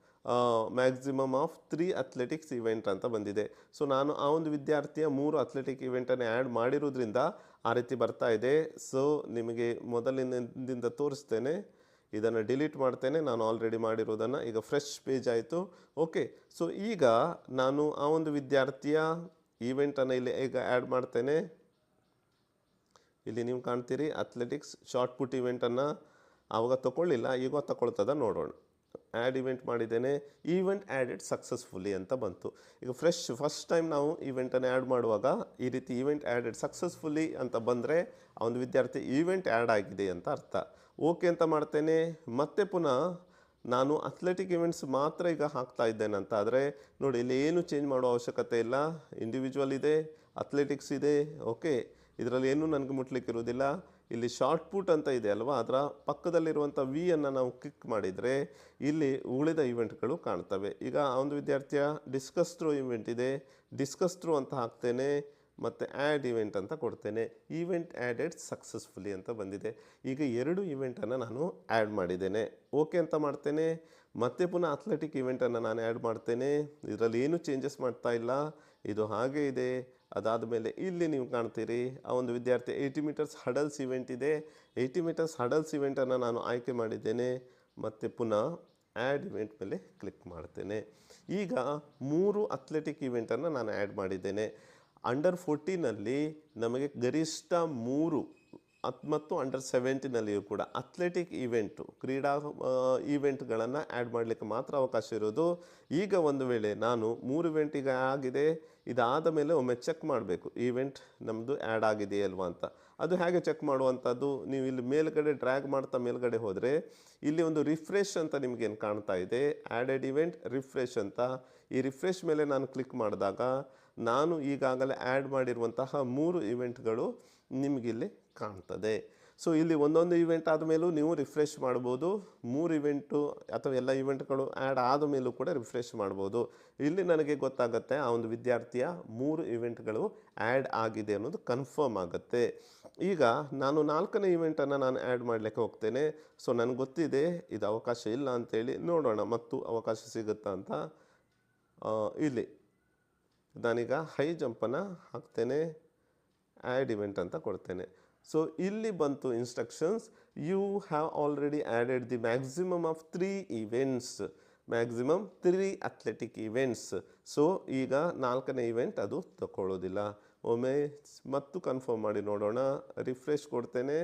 3 athletics event ಅಂತ ಬಂದಿದೆ. ಸೊ ನಾನು ಆ ಒಂದು ವಿದ್ಯಾರ್ಥಿಯ 3 ಅಥ್ಲೆಟಿಕ್ ಇವೆಂಟನ್ನು ಆ್ಯಡ್ ಮಾಡಿರೋದ್ರಿಂದ ಆ ರೀತಿ ಬರ್ತಾ ಇದೆ. ಸೊ ನಿಮಗೆ ಮೊದಲಿನಿಂದ ತೋರಿಸ್ತೇನೆ, ಇದನ್ನು ಡಿಲೀಟ್ ಮಾಡ್ತೇನೆ ನಾನು ಆಲ್ರೆಡಿ ಮಾಡಿರೋದನ್ನು. ಈಗ ಫ್ರೆಶ್ ಪೇಜ್ ಆಯಿತು. ಓಕೆ, ಸೊ ಈಗ ನಾನು ಆ ಒಂದು ವಿದ್ಯಾರ್ಥಿಯ ಈವೆಂಟನ್ನು ಇಲ್ಲಿ ಈಗ ಆ್ಯಡ್ ಮಾಡ್ತೇನೆ. ಇಲ್ಲಿ ನೀವು ಕಾಣ್ತೀರಿ ಅಥ್ಲೆಟಿಕ್ಸ್ ಶಾರ್ಟ್ ಪುಟ್ ಈವೆಂಟನ್ನು ಆವಾಗ ತಗೊಳ್ಳಿಲ್ಲ, ಈಗ ತಗೊಳ್ತದ ನೋಡೋಣ. ಆ್ಯಡ್ ಈವೆಂಟ್ ಮಾಡಿದ್ದೇನೆ, ಈವೆಂಟ್ ಆ್ಯಡೆಡ್ ಸಕ್ಸಸ್ಫುಲಿ ಅಂತ ಬಂತು. ಈಗ ಫಸ್ಟ್ ಟೈಮ್ ನಾವು ಈವೆಂಟನ್ನು ಆ್ಯಡ್ ಮಾಡುವಾಗ ಈ ರೀತಿ ಈವೆಂಟ್ ಆ್ಯಡೆಡ್ ಸಕ್ಸಸ್ಫುಲಿ ಅಂತ ಬಂದರೆ ಆ ಒಂದು ವಿದ್ಯಾರ್ಥಿ ಈವೆಂಟ್ ಆ್ಯಡ್ ಆಗಿದೆ ಅಂತ ಅರ್ಥ. ಓಕೆ ಅಂತ ಮಾಡ್ತೇನೆ. ಮತ್ತೆ ಪುನಃ ನಾನು ಅಥ್ಲೆಟಿಕ್ ಇವೆಂಟ್ಸ್ ಮಾತ್ರ ಈಗ ಹಾಕ್ತಾ ಇದ್ದೇನೆ ಅಂತ ಆದರೆ ನೋಡಿ ಇಲ್ಲಿ ಏನು ಚೇಂಜ್ ಮಾಡೋ ಅವಶ್ಯಕತೆ ಇಲ್ಲ. ಇಂಡಿವಿಜುವಲ್ ಇದೆ, ಅಥ್ಲೆಟಿಕ್ಸ್ ಇದೆ. ಓಕೆ, ಇದರಲ್ಲಿ ಏನೂ ನನಗೆ ಮುಟ್ಲಿಕ್ಕೆ ಇರೋದಿಲ್ಲ. ಇಲ್ಲಿ ಶಾರ್ಟ್ ಪುಟ್ ಅಂತ ಇದೆ ಅಲ್ವಾ, ಅದರ ಪಕ್ಕದಲ್ಲಿರುವಂಥ ವಿ ಅನ್ನು ನಾವು ಕ್ಲಿಕ್ ಮಾಡಿದರೆ ಇಲ್ಲಿ ಉಳಿದ ಇವೆಂಟ್ಗಳು ಕಾಣ್ತವೆ. ಈಗ ಆ ಒಂದು ವಿದ್ಯಾರ್ಥಿಯ ಡಿಸ್ಕಸ್ ಥ್ರೋ ಇವೆಂಟ್ ಇದೆ, ಡಿಸ್ಕಸ್ ಥ್ರೋ ಅಂತ ಹಾಕ್ತೇನೆ ಮತ್ತು ಆ್ಯಡ್ ಇವೆಂಟ್ ಅಂತ ಕೊಡ್ತೇನೆ. ಈವೆಂಟ್ ಆ್ಯಡೆಡ್ ಸಕ್ಸಸ್ಫುಲಿ ಅಂತ ಬಂದಿದೆ. ಈಗ 2 ಇವೆಂಟನ್ನು ನಾನು ಆ್ಯಡ್ ಮಾಡಿದ್ದೇನೆ. ಓಕೆ ಅಂತ ಮಾಡ್ತೇನೆ. ಮತ್ತೆ ಪುನಃ ಅಥ್ಲೆಟಿಕ್ ಇವೆಂಟನ್ನು ನಾನು ಆ್ಯಡ್ ಮಾಡ್ತೇನೆ. ಇದರಲ್ಲಿ ಏನು ಚೇಂಜಸ್ ಮಾಡ್ತಾ ಇಲ್ಲ, ಇದು ಹಾಗೇ ಇದೆ. ಅದಾದ ಮೇಲೆ ಇಲ್ಲಿ ನೀವು ಕಾಣ್ತೀರಿ ಆ ಒಂದು ವಿದ್ಯಾರ್ಥಿ 80 ಮೀಟರ್ಸ್ ಹಡಲ್ಸ್ ಇವೆಂಟ್ ಇದೆ. 80 ಮೀಟರ್ಸ್ ಹಡಲ್ಸ್ ಇವೆಂಟನ್ನು ನಾನು ಆಯ್ಕೆ ಮಾಡಿದ್ದೇನೆ ಮತ್ತು ಪುನಃ ಆ್ಯಡ್ ಇವೆಂಟ್ ಮೇಲೆ ಕ್ಲಿಕ್ ಮಾಡ್ತೇನೆ. ಈಗ 3 ಅಥ್ಲೆಟಿಕ್ ಇವೆಂಟನ್ನು ನಾನು ಆ್ಯಡ್ ಮಾಡಿದ್ದೇನೆ. ಅಂಡರ್ 14ನಲ್ಲಿ ನಮಗೆ ಗರಿಷ್ಠ 3 ಮತ್ತು ಅಂಡರ್ 17ನಲ್ಲಿಯೂ ಕೂಡ ಅಥ್ಲೆಟಿಕ್ ಇವೆಂಟು ಕ್ರೀಡಾ ಈವೆಂಟ್ಗಳನ್ನು ಆ್ಯಡ್ ಮಾಡಲಿಕ್ಕೆ ಮಾತ್ರ ಅವಕಾಶ ಇರೋದು. ಈಗ ಒಂದು ವೇಳೆ ನಾನು 3 ಇವೆಂಟ್ ಈಗ ಆಗಿದೆ, ಇದಾದ ಮೇಲೆ ಒಮ್ಮೆ ಚೆಕ್ ಮಾಡಬೇಕು ಈವೆಂಟ್ ನಮ್ಮದು ಆ್ಯಡ್ ಆಗಿದೆಯಲ್ವಾ ಅಂತ. ಅದು ಹೇಗೆ ಚೆಕ್ ಮಾಡುವಂಥದ್ದು, ನೀವು ಇಲ್ಲಿ ಮೇಲ್ಗಡೆ ಡ್ರ್ಯಾಗ್ ಮಾಡ್ತಾ ಮೇಲ್ಗಡೆ ಹೋದರೆ ಇಲ್ಲಿ ಒಂದು ರಿಫ್ರೆಶ್ ಅಂತ ನಿಮಗೇನು ಕಾಣ್ತಾ ಇದೆ, ಆ್ಯಡೆಡ್ ಇವೆಂಟ್ ರಿಫ್ರೆಶ್ ಅಂತ. ಈ ರಿಫ್ರೆಶ್ ಮೇಲೆ ನಾನು ಕ್ಲಿಕ್ ಮಾಡಿದಾಗ ನಾನು ಈಗಾಗಲೇ ಆ್ಯಡ್ ಮಾಡಿರುವಂತಹ 3 ಇವೆಂಟ್ಗಳು ನಿಮಗಿಲ್ಲಿ ಕಾಣ್ತದೆ. ಸೊ ಇಲ್ಲಿ ಒಂದೊಂದು ಇವೆಂಟ್ ಆದಮೇಲೂ ನೀವು ರಿಫ್ರೆಶ್ ಮಾಡ್ಬೋದು. 3 ಇವೆಂಟು ಅಥವಾ ಎಲ್ಲ ಇವೆಂಟ್ಗಳು ಆ್ಯಡ್ ಆದ ಮೇಲೂ ಕೂಡ ರಿಫ್ರೆಶ್ ಮಾಡ್ಬೋದು. ಇಲ್ಲಿ ನನಗೆ ಗೊತ್ತಾಗುತ್ತೆ ಆ ಒಂದು ವಿದ್ಯಾರ್ಥಿಯ 3 ಇವೆಂಟ್ಗಳು ಆ್ಯಡ್ ಆಗಿದೆ ಅನ್ನೋದು ಕನ್ಫರ್ಮ್ ಆಗುತ್ತೆ. ಈಗ ನಾನು 4ನೇ ಇವೆಂಟನ್ನು ನಾನು ಆ್ಯಡ್ ಮಾಡಲಿಕ್ಕೆ ಹೋಗ್ತೇನೆ. ಸೊ ನನಗೆ ಗೊತ್ತಿದೆ ಇದು ಅವಕಾಶ ಇಲ್ಲ ಅಂಥೇಳಿ. ನೋಡೋಣ ಮತ್ತು ಅವಕಾಶ ಸಿಗುತ್ತಾ ಅಂತ. ಇಲ್ಲಿ ನಾನೀಗ ಹೈ ಜಂಪನ್ನು ಹಾಕ್ತೇನೆ, ಆ್ಯಡ್ ಇವೆಂಟ್ ಅಂತ ಕೊಡ್ತೇನೆ. ಸೊ ಇಲ್ಲಿ ಬಂತು instructions, you have already added the maximum of 3 events, maximum 3 athletic events. So ಈಗ 4ನೇ ಇವೆಂಟ್ ಅದು ತಗೊಳ್ಳೋದಿಲ್ಲ. ಒಮ್ಮೆ ಮತ್ತು ಕನ್ಫರ್ಮ್ ಮಾಡಿ ನೋಡೋಣ. ರಿಫ್ರೆಶ್ ಕೊಡ್ತೇನೆ,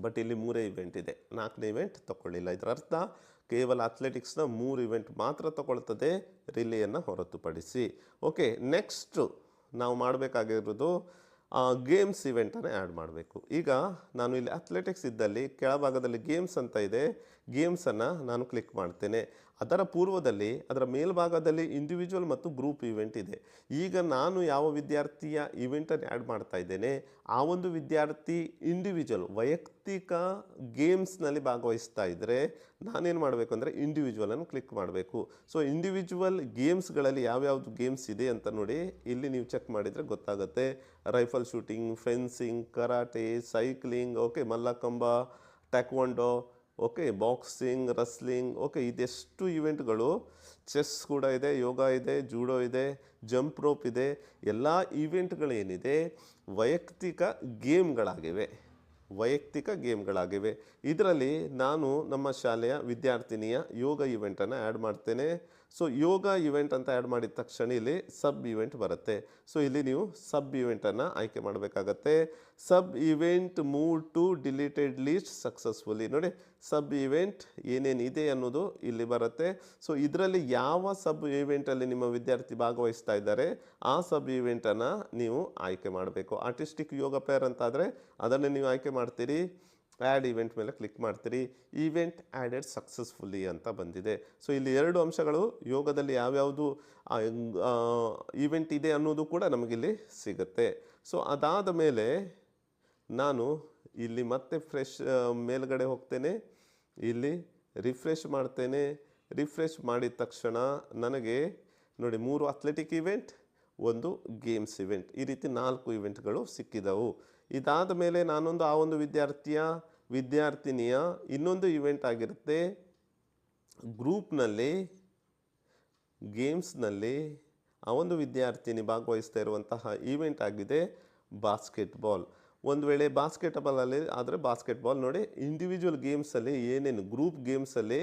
ಬಟ್ ಇಲ್ಲಿ 3 ಇವೆಂಟ್ ಇದೆ, 4ನೇ ಇವೆಂಟ್ ತಗೊಳ್ಳಿಲ್ಲ. ಇದರ ಅರ್ಥ ಕೇವಲ ಅಥ್ಲೆಟಿಕ್ಸ್ನ 3 ಇವೆಂಟ್ ಮಾತ್ರ ತಗೊಳ್ತದೆ, ರಿಲೇಯನ್ನು ಹೊರತುಪಡಿಸಿ. ಓಕೆ, ನೆಕ್ಸ್ಟು ನಾವು ಮಾಡಬೇಕಾಗಿರೋದು ಗೇಮ್ಸ್ ಇವೆಂಟನ್ನು ಆ್ಯಡ್ ಮಾಡಬೇಕು. ಈಗ ನಾನು ಇಲ್ಲಿ ಅಥ್ಲೆಟಿಕ್ಸ್ ಇದ್ದಲ್ಲಿ ಕೆಳಭಾಗದಲ್ಲಿ ಗೇಮ್ಸ್ ಅಂತ ಇದೆ, ಗೇಮ್ಸನ್ನು ನಾನು ಕ್ಲಿಕ್ ಮಾಡ್ತೇನೆ. ಅದರ ಪೂರ್ವದಲ್ಲಿ ಅದರ ಮೇಲ್ಭಾಗದಲ್ಲಿ ಇಂಡಿವಿಜುವಲ್ ಮತ್ತು ಗ್ರೂಪ್ ಇವೆಂಟ್ ಇದೆ. ಈಗ ನಾನು ಯಾವ ವಿದ್ಯಾರ್ಥಿಯ ಇವೆಂಟನ್ನು ಆ್ಯಡ್ ಮಾಡ್ತಾ ಇದ್ದೇನೆ ಆ ಒಂದು ವಿದ್ಯಾರ್ಥಿ ಇಂಡಿವಿಜುವಲ್ ವೈಯಕ್ತಿಕ ಗೇಮ್ಸ್ನಲ್ಲಿ ಭಾಗವಹಿಸ್ತಾ ಇದ್ದರೆ ನಾನೇನು ಮಾಡಬೇಕು ಅಂದರೆ ಇಂಡಿವಿಜುವಲನ್ನು ಕ್ಲಿಕ್ ಮಾಡಬೇಕು. ಸೊ ಇಂಡಿವಿಜುವಲ್ ಗೇಮ್ಸ್ಗಳಲ್ಲಿ ಯಾವ್ಯಾವುದು ಗೇಮ್ಸ್ ಇದೆ ಅಂತ ನೋಡಿ ಇಲ್ಲಿ ನೀವು ಚೆಕ್ ಮಾಡಿದರೆ ಗೊತ್ತಾಗುತ್ತೆ. Rifle shooting, fencing, karate, cycling, okay, mallakhamb, taekwondo, okay, boxing, wrestling, okay, ಇದೆಷ್ಟು ಇವೆಂಟ್ಗಳು. ಚೆಸ್ ಕೂಡ ಇದೆ, ಯೋಗ ಇದೆ, ಜೂಡೋ ಇದೆ, ಜಂಪ್ ರೋಪ್ ಇದೆ. ಎಲ್ಲ ಇವೆಂಟ್ಗಳೇನಿದೆ ವೈಯಕ್ತಿಕ ಗೇಮ್ಗಳಾಗಿವೆ, ವೈಯಕ್ತಿಕ ಗೇಮ್ಗಳಾಗಿವೆ. ಇದರಲ್ಲಿ ನಾನು ನಮ್ಮ ಶಾಲೆಯ ವಿದ್ಯಾರ್ಥಿನಿಯ ಯೋಗ ಇವೆಂಟನ್ನು ಆ್ಯಡ್ ಮಾಡ್ತೇನೆ. ಸೊ ಯೋಗ ಇವೆಂಟ್ ಅಂತ ಆ್ಯಡ್ ಮಾಡಿದ ತಕ್ಷಣ ಇಲ್ಲಿ ಸಬ್ ಇವೆಂಟ್ ಬರುತ್ತೆ. ಸೊ ಇಲ್ಲಿ ನೀವು ಸಬ್ ಇವೆಂಟನ್ನು ಆಯ್ಕೆ ಮಾಡಬೇಕಾಗತ್ತೆ. Sub event move to deleted list successfully. ನೋಡಿ ಸಬ್ ಇವೆಂಟ್ ಏನೇನಿದೆ ಅನ್ನೋದು ಇಲ್ಲಿ ಬರುತ್ತೆ. ಸೊ ಇದರಲ್ಲಿ ಯಾವ ಸಬ್ ಇವೆಂಟಲ್ಲಿ ನಿಮ್ಮ ವಿದ್ಯಾರ್ಥಿ ಭಾಗವಹಿಸ್ತಾ ಇದ್ದಾರೆ ಆ ಸಬ್ ಇವೆಂಟನ್ನು ನೀವು ಆಯ್ಕೆ ಮಾಡಬೇಕು. ಆರ್ಟಿಸ್ಟಿಕ್ ಯೋಗ ಪೇರ್ ಅಂತಾದರೆ ಅದನ್ನು ನೀವು ಆಯ್ಕೆ ಮಾಡ್ತೀರಿ. ಆ್ಯಡ್ ಇವೆಂಟ್ ಮೇಲೆ ಕ್ಲಿಕ್ ಮಾಡ್ತೀರಿ. ಈವೆಂಟ್ ಆ್ಯಡೆಡ್ ಸಕ್ಸಸ್ಫುಲಿ ಅಂತ ಬಂದಿದೆ. ಸೊ ಇಲ್ಲಿ 2 ಅಂಶಗಳು, ಯೋಗದಲ್ಲಿ ಯಾವ್ಯಾವುದು ಈವೆಂಟ್ ಇದೆ ಅನ್ನೋದು ಕೂಡ ನಮಗಿಲ್ಲಿ ಸಿಗುತ್ತೆ. ಸೊ ಅದಾದ ಮೇಲೆ ನಾನು ಇಲ್ಲಿ ಮತ್ತೆ ಫ್ರೆಶ್ ಮೇಲ್ಗಡೆ ಹೋಗ್ತೇನೆ, ಇಲ್ಲಿ ರಿಫ್ರೆಶ್ ಮಾಡ್ತೇನೆ. ರಿಫ್ರೆಶ್ ಮಾಡಿದ ತಕ್ಷಣ ನನಗೆ ನೋಡಿ 3 ಅಥ್ಲೆಟಿಕ್ ಇವೆಂಟ್, 1 ಗೇಮ್ಸ್ ಇವೆಂಟ್, ಈ ರೀತಿ 4 ಇವೆಂಟ್ಗಳು ಸಿಕ್ಕಿದವು. ಇದಾದ ಮೇಲೆ ನಾನೊಂದು ಆ ಒಂದು ವಿದ್ಯಾರ್ಥಿನಿಯ ಇನ್ನೊಂದು ಇವೆಂಟ್ ಆಗಿರುತ್ತೆ. ಗ್ರೂಪ್ನಲ್ಲಿ ಗೇಮ್ಸ್ನಲ್ಲಿ ಆ ಒಂದು ವಿದ್ಯಾರ್ಥಿನಿ ಭಾಗವಹಿಸ್ತಾ ಇರುವಂತಹ ಈವೆಂಟ್ ಆಗಿದೆ ಬಾಸ್ಕೆಟ್ಬಾಲ್. ಒಂದು ವೇಳೆ ಬಾಸ್ಕೆಟ್ಬಾಲಲ್ಲಿ ಆದರೆ ಬಾಸ್ಕೆಟ್ಬಾಲ್ ನೋಡಿ ಇಂಡಿವಿಜುವಲ್ ಗೇಮ್ಸಲ್ಲಿ ಏನೇನು ಗ್ರೂಪ್ ಗೇಮ್ಸಲ್ಲಿ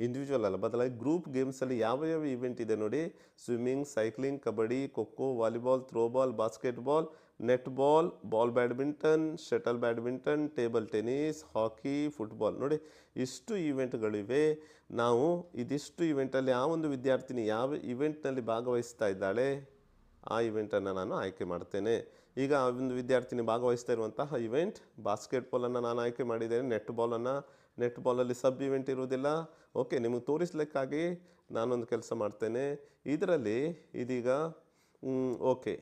ಇಂಡಿವಿಜುವಲ್ ಅಲ್ಲ ಬದಲಾಗಿ ಗ್ರೂಪ್ ಗೇಮ್ಸಲ್ಲಿ ಯಾವ ಇವೆಂಟ್ ಇದೆ ನೋಡಿ. Swimming, cycling, kabaddi, kho kho, volleyball, throwball, basketball, netball, ball badminton, shuttle badminton, table tennis, hockey, football. ನೋಡಿ ಇಷ್ಟು ಇವೆಂಟ್ಗಳಿವೆ. ನಾವು ಇದಿಷ್ಟು ಇವೆಂಟಲ್ಲಿ ಆ ಒಂದು ವಿದ್ಯಾರ್ಥಿನಿ ಯಾವ ಇವೆಂಟ್ನಲ್ಲಿ ಭಾಗವಹಿಸ್ತಾ ಇದ್ದಾಳೆ ಆ ಇವೆಂಟನ್ನು ನಾನು ಆಯ್ಕೆ ಮಾಡ್ತೇನೆ. ಈಗ ಆ ಒಂದು ವಿದ್ಯಾರ್ಥಿನಿ ಭಾಗವಹಿಸ್ತಾ ಇರುವಂತಹ ಇವೆಂಟ್ ಬಾಸ್ಕೆಟ್ಬಾಲನ್ನು ನಾನು ಆಯ್ಕೆ ಮಾಡಿದ್ದೇನೆ, ನೆಟ್ ಬಾಲನ್ನು ನೆಟ್ ಬಾಲಲ್ಲಿ ಸಬ್ ಇವೆಂಟ್ ಇರುವುದಿಲ್ಲ. ಓಕೆ, ನಿಮಗೆ ತೋರಿಸ್ಲಿಕ್ಕಾಗಿ ನಾನೊಂದು ಕೆಲಸ ಮಾಡ್ತೇನೆ. ಇದರಲ್ಲಿ ಇದೀಗ ಓಕೆ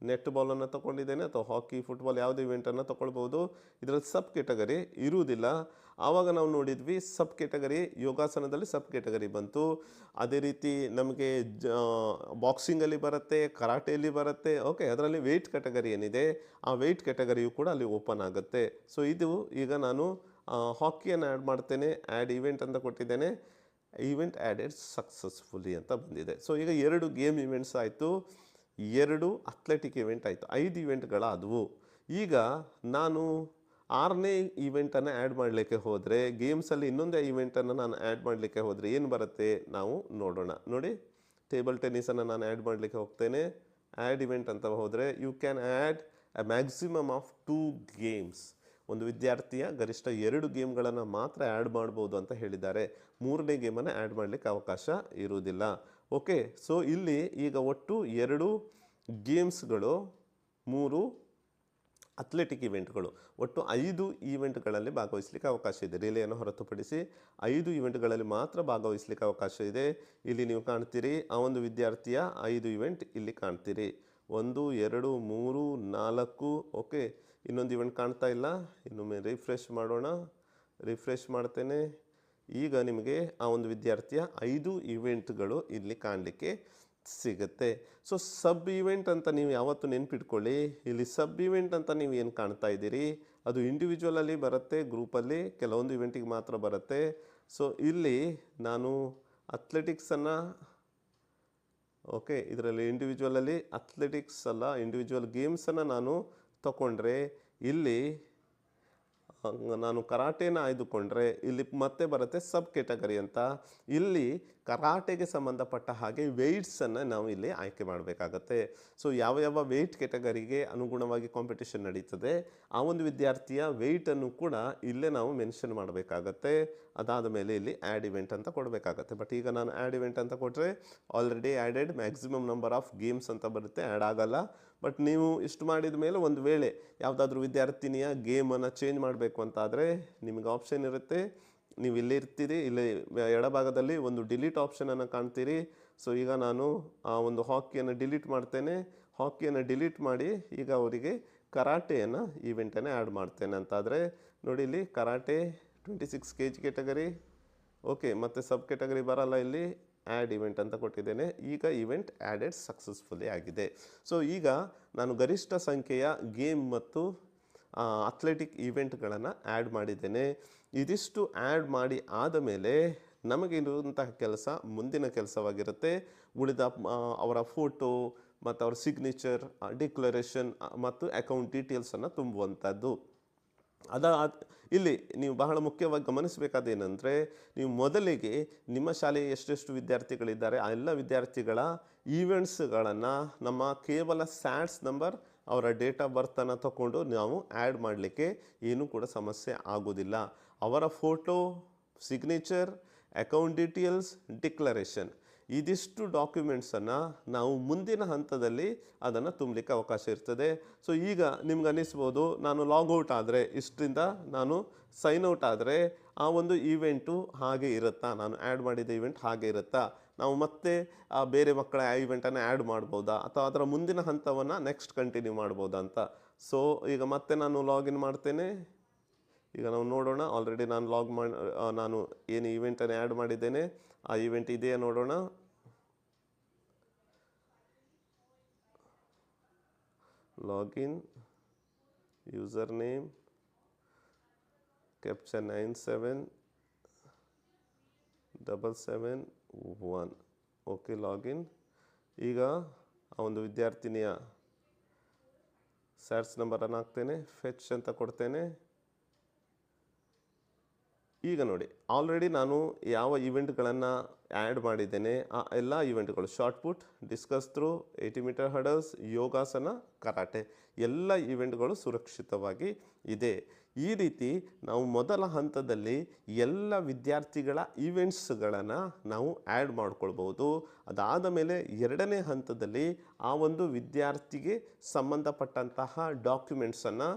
ನೆಟ್ ಬಾಲನ್ನು ತೊಗೊಂಡಿದ್ದೇನೆ ಅಥವಾ ಹಾಕಿ ಫುಟ್ಬಾಲ್ ಯಾವುದೇ ಇವೆಂಟನ್ನು ತೊಗೊಳ್ಬೋದು. ಇದರಲ್ಲಿ ಸಬ್ ಕೆಟಗರಿ ಇರುವುದಿಲ್ಲ. ಆವಾಗ ನಾವು ನೋಡಿದ್ವಿ ಸಬ್ ಕೆಟಗರಿ, ಯೋಗಾಸನದಲ್ಲಿ ಸಬ್ ಕೆಟಗರಿ ಬಂತು. ಅದೇ ರೀತಿ ನಮಗೆ ಬಾಕ್ಸಿಂಗಲ್ಲಿ ಬರುತ್ತೆ, ಕರಾಟೆಯಲ್ಲಿ ಬರುತ್ತೆ. ಓಕೆ, ಅದರಲ್ಲಿ ವೆಯ್ಟ್ ಕೆಟಗರಿ ಏನಿದೆ ಆ ವೆಯ್ಟ್ ಕೆಟಗರಿಯು ಕೂಡ ಅಲ್ಲಿ ಓಪನ್ ಆಗುತ್ತೆ. ಸೊ ಇದು ಈಗ ನಾನು ಹಾಕಿಯನ್ನು ಆ್ಯಡ್ ಮಾಡ್ತೇನೆ. ಆ್ಯಡ್ ಇವೆಂಟ್ ಅಂತ ಕೊಟ್ಟಿದ್ದೇನೆ. ಈವೆಂಟ್ ಆ್ಯಡೆಡ್ ಸಕ್ಸಸ್ಫುಲಿ ಅಂತ ಬಂದಿದೆ. ಸೊ ಈಗ 2 ಗೇಮ್ ಇವೆಂಟ್ಸ್ ಆಯಿತು, 2 ಅಥ್ಲೆಟಿಕ್ ಇವೆಂಟ್ ಆಯಿತು, 5 ಇವೆಂಟ್ಗಳಾದವು. ಈಗ ನಾನು 6ನೇ ಈವೆಂಟನ್ನು ಆ್ಯಡ್ ಮಾಡಲಿಕ್ಕೆ ಹೋದರೆ, ಗೇಮ್ಸಲ್ಲಿ ಇನ್ನೊಂದೇ ಈವೆಂಟನ್ನು ನಾನು ಆ್ಯಡ್ ಮಾಡಲಿಕ್ಕೆ ಹೋದರೆ ಏನು ಬರುತ್ತೆ ನಾವು ನೋಡೋಣ. ನೋಡಿ, ಟೇಬಲ್ ಟೆನ್ನಿಸನ್ನು ನಾನು ಆ್ಯಡ್ ಮಾಡಲಿಕ್ಕೆ ಹೋಗ್ತೇನೆ. ಆ್ಯಡ್ ಇವೆಂಟ್ ಅಂತ ಹೋದರೆ you can add a maximum of 2 games. ಒಂದು ವಿದ್ಯಾರ್ಥಿಯ ಗರಿಷ್ಠ 2 ಗೇಮ್ಗಳನ್ನು ಮಾತ್ರ ಆ್ಯಡ್ ಮಾಡ್ಬೋದು ಅಂತ ಹೇಳಿದ್ದಾರೆ. 3ನೇ ಗೇಮನ್ನು ಆ್ಯಡ್ ಮಾಡಲಿಕ್ಕೆ ಅವಕಾಶ ಇರುವುದಿಲ್ಲ. ಓಕೆ, ಸೊ ಇಲ್ಲಿ ಈಗ ಒಟ್ಟು 2 ಗೇಮ್ಸ್ಗಳು, 3 ಅಥ್ಲೆಟಿಕ್ ಇವೆಂಟ್ಗಳು, ಒಟ್ಟು 5 ಈವೆಂಟ್ಗಳಲ್ಲಿ ಭಾಗವಹಿಸಲಿಕ್ಕೆ ಅವಕಾಶ ಇದೆ. ರಿಲೇಯನ್ನು ಹೊರತುಪಡಿಸಿ 5 ಈವೆಂಟ್ಗಳಲ್ಲಿ ಮಾತ್ರ ಭಾಗವಹಿಸಲಿಕ್ಕೆ ಅವಕಾಶ ಇದೆ. ಇಲ್ಲಿ ನೀವು ಕಾಣ್ತೀರಿ ಆ ಒಂದು ವಿದ್ಯಾರ್ಥಿಯ 5 ಇವೆಂಟ್ ಇಲ್ಲಿ ಕಾಣ್ತೀರಿ. 1 2 3 4. ಓಕೆ, ಇನ್ನೊಂದು ಇವೆಂಟ್ ಕಾಣ್ತಾ ಇಲ್ಲ. ಇನ್ನೊಮ್ಮೆ ರಿಫ್ರೆಶ್ ಮಾಡೋಣ. ರಿಫ್ರೆಶ್ ಮಾಡ್ತೇನೆ. ಈಗ ನಿಮಗೆ ಆ ಒಂದು ವಿದ್ಯಾರ್ಥಿಯ 5 ಇವೆಂಟ್ಗಳು ಇಲ್ಲಿ ಕಾಣಲಿಕ್ಕೆ ಸಿಗುತ್ತೆ. ಸೊ ಸಬ್ ಇವೆಂಟ್ ಅಂತ ನೀವು ಯಾವತ್ತು ನೆನ್ಪಿಟ್ಕೊಳ್ಳಿ. ಇಲ್ಲಿ ಸಬ್ ಇವೆಂಟ್ ಅಂತ ನೀವು ಏನು ಕಾಣ್ತಾ ಇದ್ದೀರಿ ಅದು ಇಂಡಿವಿಜುವಲಲ್ಲಿ ಬರುತ್ತೆ, ಗ್ರೂಪಲ್ಲಿ ಕೆಲವೊಂದು ಇವೆಂಟಿಗೆ ಮಾತ್ರ ಬರುತ್ತೆ. ಸೊ ಇಲ್ಲಿ ನಾನು ಅಥ್ಲೆಟಿಕ್ಸನ್ನು, ಓಕೆ, ಇದರಲ್ಲಿ ಇಂಡಿವಿಜುವಲಲ್ಲಿ ಅಥ್ಲೆಟಿಕ್ಸ್ ಅಲ್ಲ, ಇಂಡಿವಿಜುವಲ್ ಗೇಮ್ಸನ್ನು ನಾನು ತಗೊಂಡ್ರೆ, ಇಲ್ಲಿ ನಾನು ಕರಾಟೆನ ಆಯ್ದುಕೊಂಡ್ರೆ ಇಲ್ಲಿ ಮತ್ತೆ ಬರುತ್ತೆ ಸಬ್ ಕೆಟಗರಿ ಅಂತ. ಇಲ್ಲಿ ಕರಾಟೆಗೆ ಸಂಬಂಧಪಟ್ಟ ಹಾಗೆ ವೆಯ್ಟ್ಸನ್ನು ನಾವು ಇಲ್ಲಿ ಆಯ್ಕೆ ಮಾಡಬೇಕಾಗತ್ತೆ. ಸೊ ಯಾವ ವೆಯ್ಟ್ ಕೆಟಗರಿಗೆ ಅನುಗುಣವಾಗಿ ಕಾಂಪಿಟೇಷನ್ ನಡೀತದೆ ಆ ಒಂದು ವಿದ್ಯಾರ್ಥಿಯ ವೆಯ್ಟನ್ನು ಕೂಡ ಇಲ್ಲೇ ನಾವು ಮೆನ್ಷನ್ ಮಾಡಬೇಕಾಗತ್ತೆ. ಅದಾದ ಮೇಲೆ ಇಲ್ಲಿ ಆ್ಯಡ್ ಇವೆಂಟ್ ಅಂತ ಕೊಡಬೇಕಾಗತ್ತೆ. ಬಟ್ ಈಗ ನಾನು ಆ್ಯಡ್ ಇವೆಂಟ್ ಅಂತ ಕೊಟ್ಟರೆ already added maximum number of games ಅಂತ ಬರುತ್ತೆ, ಆ್ಯಡ್ ಆಗಲ್ಲ. ಬಟ್ ನೀವು ಇಷ್ಟು ಮಾಡಿದ ಮೇಲೆ ಒಂದು ವೇಳೆ ಯಾವುದಾದ್ರೂ ವಿದ್ಯಾರ್ಥಿನಿಯ ಗೇಮನ್ನು ಚೇಂಜ್ ಮಾಡಬೇಕು ಅಂತಾದರೆ ನಿಮಗೆ ಆಪ್ಷನ್ ಇರುತ್ತೆ. ನೀವು ಇಲ್ಲೇ ಇರ್ತೀರಿ, ಇಲ್ಲೇ ಎಡಭಾಗದಲ್ಲಿ ಒಂದು ಡಿಲೀಟ್ ಆಪ್ಷನನ್ನು ಕಾಣ್ತೀರಿ. ಸೊ ಈಗ ನಾನು ಆ ಒಂದು ಹಾಕಿಯನ್ನು ಡಿಲೀಟ್ ಮಾಡ್ತೇನೆ. ಹಾಕಿಯನ್ನು ಡಿಲೀಟ್ ಮಾಡಿ ಈಗ ಅವರಿಗೆ ಕರಾಟೆಯನ್ನು ಈವೆಂಟನ್ನು ಆ್ಯಡ್ ಮಾಡ್ತೇನೆ ಅಂತಾದರೆ ನೋಡಿ, ಇಲ್ಲಿ ಕರಾಟೆ 26 kg ಕೆಟಗರಿ. ಓಕೆ, ಮತ್ತು ಸಬ್ ಕೆಟಗರಿ ಬರಲ್ಲ, ಇಲ್ಲಿ ಆ್ಯಡ್ ಇವೆಂಟ್ ಅಂತ ಕೊಟ್ಟಿದ್ದೇನೆ. ಈಗ ಇವೆಂಟ್ ಆ್ಯಡೆಡ್ ಸಕ್ಸಸ್ಫುಲಿ ಆಗಿದೆ. ಸೊ ಈಗ ನಾನು ಗರಿಷ್ಠ ಸಂಖ್ಯೆಯ ಗೇಮ್ ಮತ್ತು ಅಥ್ಲೆಟಿಕ್ ಈವೆಂಟ್ಗಳನ್ನು ಆ್ಯಡ್ ಮಾಡಿದ್ದೇನೆ. ಇದಿಷ್ಟು ಆ್ಯಡ್ ಮಾಡಿ ಆದ ಮೇಲೆ ನಮಗಿರುವಂತಹ ಕೆಲಸ ಮುಂದಿನ ಕೆಲಸವಾಗಿರುತ್ತೆ. ಉಳಿದ ಅವರ ಫೋಟೋ ಮತ್ತು ಅವರ ಸಿಗ್ನೇಚರ್, ಡಿಕ್ಲರೇಷನ್ ಮತ್ತು ಅಕೌಂಟ್ ಡೀಟೇಲ್ಸನ್ನು ತುಂಬುವಂಥದ್ದು. ಇಲ್ಲಿ ನೀವು ಬಹಳ ಮುಖ್ಯವಾಗಿ ಗಮನಿಸಬೇಕಾದೇನೆಂದರೆ, ನೀವು ಮೊದಲಿಗೆ ನಿಮ್ಮ ಶಾಲೆಯ ಎಷ್ಟೆಷ್ಟು ವಿದ್ಯಾರ್ಥಿಗಳಿದ್ದಾರೆ ಆ ಎಲ್ಲ ವಿದ್ಯಾರ್ಥಿಗಳ ಈವೆಂಟ್ಸ್ಗಳನ್ನು ನಮ್ಮ ಕೇವಲ ಸ್ಯಾಟ್ಸ್ ನಂಬರ್, ಅವರ ಡೇಟ್ ಆಫ್ ಬರ್ತನ್ನು ತಗೊಂಡು ನಾವು ಆ್ಯಡ್ ಮಾಡಲಿಕ್ಕೆ ಏನೂ ಕೂಡ ಸಮಸ್ಯೆ ಆಗೋದಿಲ್ಲ. ಅವರ photo, signature, account details, declaration, ಇದಿಷ್ಟು ಡಾಕ್ಯುಮೆಂಟ್ಸನ್ನು ನಾವು ಮುಂದಿನ ಹಂತದಲ್ಲಿ ಅದನ್ನು ತುಂಬಲಿಕ್ಕೆ ಅವಕಾಶ ಇರ್ತದೆ. ಸೊ ಈಗ ನಿಮ್ಗೆ ಅನ್ನಿಸ್ಬೋದು, ನಾನು ಲಾಗೌಟ್ ಆದರೆ, ಇಷ್ಟರಿಂದ ನಾನು ಸೈನ್ ಔಟ್ ಆದರೆ ಆ ಒಂದು ಈವೆಂಟು ಹಾಗೆ ಇರುತ್ತಾ, ನಾನು ಆ್ಯಡ್ ಮಾಡಿದ ಈವೆಂಟ್ ಹಾಗೆ ಇರುತ್ತಾ, ನಾವು ಮತ್ತೆ ಬೇರೆ ಮಕ್ಕಳ ಈವೆಂಟನ್ನು ಆ್ಯಡ್ ಮಾಡ್ಬೋದಾ, ಅಥವಾ ಅದರ ಮುಂದಿನ ಹಂತವನ್ನು ನೆಕ್ಸ್ಟ್ ಕಂಟಿನ್ಯೂ ಮಾಡ್ಬೋದಾ ಅಂತ. ಸೊ ಈಗ ಮತ್ತೆ ನಾನು ಲಾಗಿನ್ ಮಾಡ್ತೇನೆ. ಈಗ ನಾವು ನೋಡೋಣ. ಆಲ್ರೆಡಿ ನಾನು ಏನು ಈವೆಂಟನ್ನು ಆ್ಯಡ್ ಮಾಡಿದ್ದೇನೆ ಆ ಈವೆಂಟ್ ಇದೆಯಾ ನೋಡೋಣ. Login, user name, captcha 97771. Okay, login. ಈಗ ಆ ಒಂದು ವಿದ್ಯಾರ್ಥಿನಿಯ ಸ್ಯಾಟ್ಸ್ ನಂಬರನ್ನು ಹಾಕ್ತೇನೆ, ಫೆಚ್ ಅಂತ ಕೊಡ್ತೇನೆ. ಈಗ ನೋಡಿ, ಆಲ್ರೆಡಿ ನಾನು ಯಾವ ಈವೆಂಟ್ಗಳನ್ನು ಆ್ಯಡ್ ಮಾಡಿದ್ದೇನೆ ಆ ಎಲ್ಲ ಈವೆಂಟ್ಗಳು, shot put, discus throw, 80 metre hurdles, ಯೋಗಾಸನ, ಕರಾಟೆ, ಎಲ್ಲ ಈವೆಂಟ್ಗಳು ಸುರಕ್ಷಿತವಾಗಿ ಇದೆ. ಈ ರೀತಿ ನಾವು ಮೊದಲ ಹಂತದಲ್ಲಿ ಎಲ್ಲ ವಿದ್ಯಾರ್ಥಿಗಳ ಈವೆಂಟ್ಸ್ಗಳನ್ನು ನಾವು ಆ್ಯಡ್ ಮಾಡ್ಕೊಳ್ಬೋದು. ಅದಾದ ಮೇಲೆ ಎರಡನೇ ಹಂತದಲ್ಲಿ ಆ ಒಂದು ವಿದ್ಯಾರ್ಥಿಗೆ ಸಂಬಂಧಪಟ್ಟಂತಹ ಡಾಕ್ಯುಮೆಂಟ್ಸನ್ನು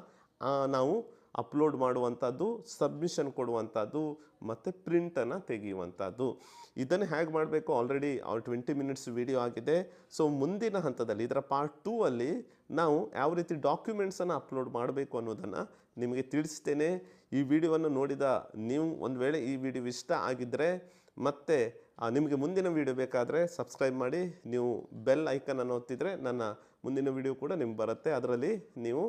ನಾವು ಅಪ್ಲೋಡ್ ಮಾಡುವಂಥದ್ದು, ಸಬ್ಮಿಷನ್ ಕೊಡುವಂಥದ್ದು ಮತ್ತು ಪ್ರಿಂಟನ್ನು ತೆಗೆಯುವಂಥದ್ದು. ಇದನ್ನು ಹೇಗೆ ಮಾಡಬೇಕು ಆಲ್ರೆಡಿ 20 ಮಿನಿಟ್ಸ್ ವಿಡಿಯೋ ಆಗಿದೆ. ಸೊ ಮುಂದಿನ ಹಂತದಲ್ಲಿ ಇದರ ಪಾರ್ಟ್ 2 ಅಲ್ಲಿ ನಾವು ಯಾವ ರೀತಿ ಡಾಕ್ಯುಮೆಂಟ್ಸನ್ನು ಅಪ್ಲೋಡ್ ಮಾಡಬೇಕು ಅನ್ನೋದನ್ನು ನಿಮಗೆ ತಿಳಿಸ್ತೇನೆ. ಈ ವಿಡಿಯೋವನ್ನು ನೋಡಿದ ನೀವು ಒಂದು ವೇಳೆ ಈ ವಿಡಿಯೋ ಇಷ್ಟ ಆಗಿದ್ದರೆ ಮತ್ತು ನಿಮಗೆ ಮುಂದಿನ ವಿಡಿಯೋ ಬೇಕಾದರೆ ಸಬ್ಸ್ಕ್ರೈಬ್ ಮಾಡಿ, ನೀವು ಬೆಲ್ ಐಕನನ್ನು ಒತ್ತಿದರೆ ನನ್ನ ಮುಂದಿನ ವಿಡಿಯೋ ಕೂಡ ನಿಮ್ಗೆ ಬರುತ್ತೆ. ಅದರಲ್ಲಿ ನೀವು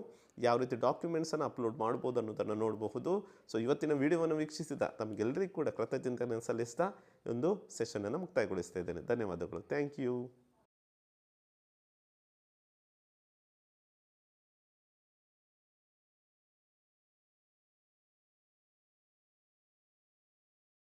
ಯಾವ ರೀತಿ ಡಾಕ್ಯುಮೆಂಟ್ಸನ್ನು ಅಪ್ಲೋಡ್ ಮಾಡ್ಬೋದು ಅನ್ನೋದನ್ನು ನೋಡಬಹುದು. ಸೊ ಇವತ್ತಿನ ವಿಡಿಯೋವನ್ನು ವೀಕ್ಷಿಸಿದ ತಮಗೆಲ್ಲರಿಗೂ ಕೂಡ ಕೃತಜ್ಞತೆಯನ್ನು ಸಲ್ಲಿಸ್ತಾ ಒಂದು ಸೆಷನನ್ನು ಮುಕ್ತಾಯಗೊಳಿಸ್ತಾ ಇದ್ದೇನೆ. ಧನ್ಯವಾದಗಳು. Thank you.